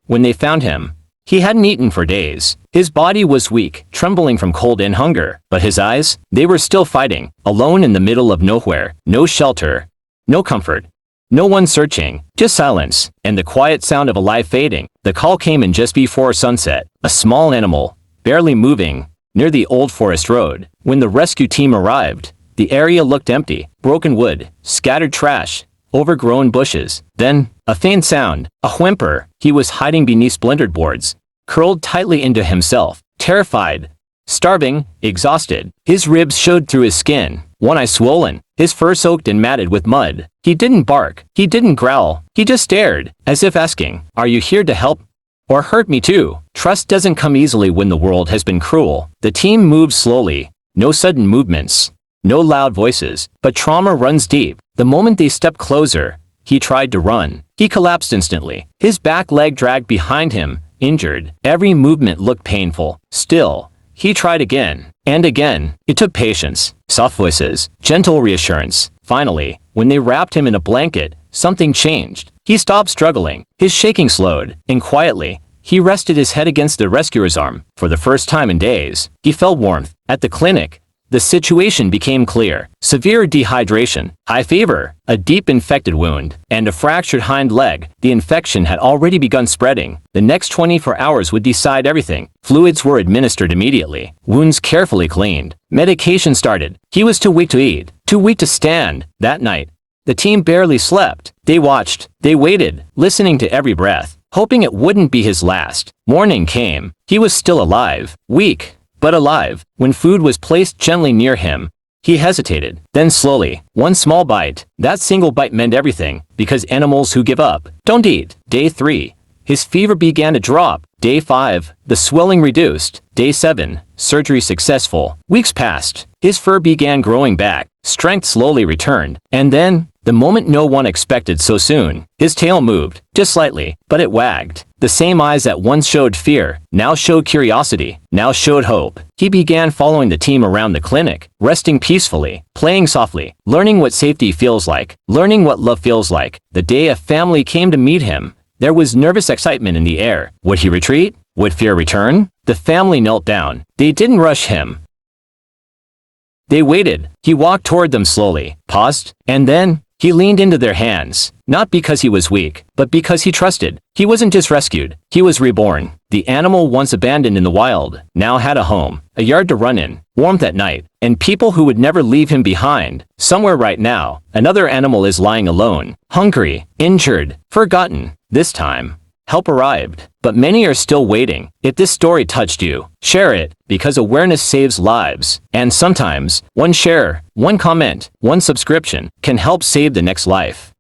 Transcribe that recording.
when they found him. He hadn't eaten for days. His body was weak, trembling from cold and hunger, but his eyes, they were still fighting, alone in the middle of nowhere, no shelter, no comfort. No one searching, just silence, and the quiet sound of a life fading. The call came in just before sunset, a small animal, barely moving, near the old forest road. When the rescue team arrived, the area looked empty, broken wood, scattered trash, overgrown bushes. Then, a faint sound, a whimper. He was hiding beneath splintered boards, curled tightly into himself, terrified, starving, exhausted. His ribs showed through his skin, one eye swollen, his fur soaked and matted with mud. He didn't bark, he didn't growl, he just stared, as if asking, "Are you here to help? Or hurt me too?" Trust doesn't come easily when the world has been cruel. The team moved slowly, no sudden movements, no loud voices, but trauma runs deep. The moment they stepped closer, he tried to run. He collapsed instantly. His back leg dragged behind him, injured. Every movement looked painful. Still, he tried again and again. It took patience, soft voices, gentle reassurance. Finally, when they wrapped him in a blanket, something changed. He stopped struggling. His shaking slowed, and quietly, he rested his head against the rescuer's arm. For the first time in days, he felt warmth. At the clinic, the situation became clear. Severe dehydration, high fever, a deep infected wound, and a fractured hind leg. The infection had already begun spreading. The next 24 hours would decide everything. Fluids were administered immediately, wounds carefully cleaned. Medication started. He was too weak to eat, too weak to stand. That night, the team barely slept. They watched, they waited, listening to every breath, hoping it wouldn't be his last. Morning came. He was still alive, weak, but alive. When food was placed gently near him, he hesitated. Then slowly, one small bite. That single bite meant everything, because animals who give up don't eat. Day 3. His fever began to drop. Day 5. The swelling reduced. Day 7. Surgery successful. Weeks passed. His fur began growing back. Strength slowly returned. And then, the moment no one expected so soon, his tail moved, just slightly, but it wagged. The same eyes that once showed fear, now showed curiosity, now showed hope. He began following the team around the clinic, resting peacefully, playing softly, learning what safety feels like, learning what love feels like. The day a family came to meet him, there was nervous excitement in the air. Would he retreat? Would fear return? The family knelt down. They didn't rush him. They waited. He walked toward them slowly, paused, and then, he leaned into their hands, not because he was weak, but because he trusted. He wasn't just rescued, he was reborn. The animal once abandoned in the wild, now had a home, a yard to run in, warmth at night, and people who would never leave him behind. Somewhere right now, another animal is lying alone, hungry, injured, forgotten. This time, help arrived, but many are still waiting. If this story touched you, share it, because awareness saves lives. And sometimes, one share, one comment, one subscription can help save the next life.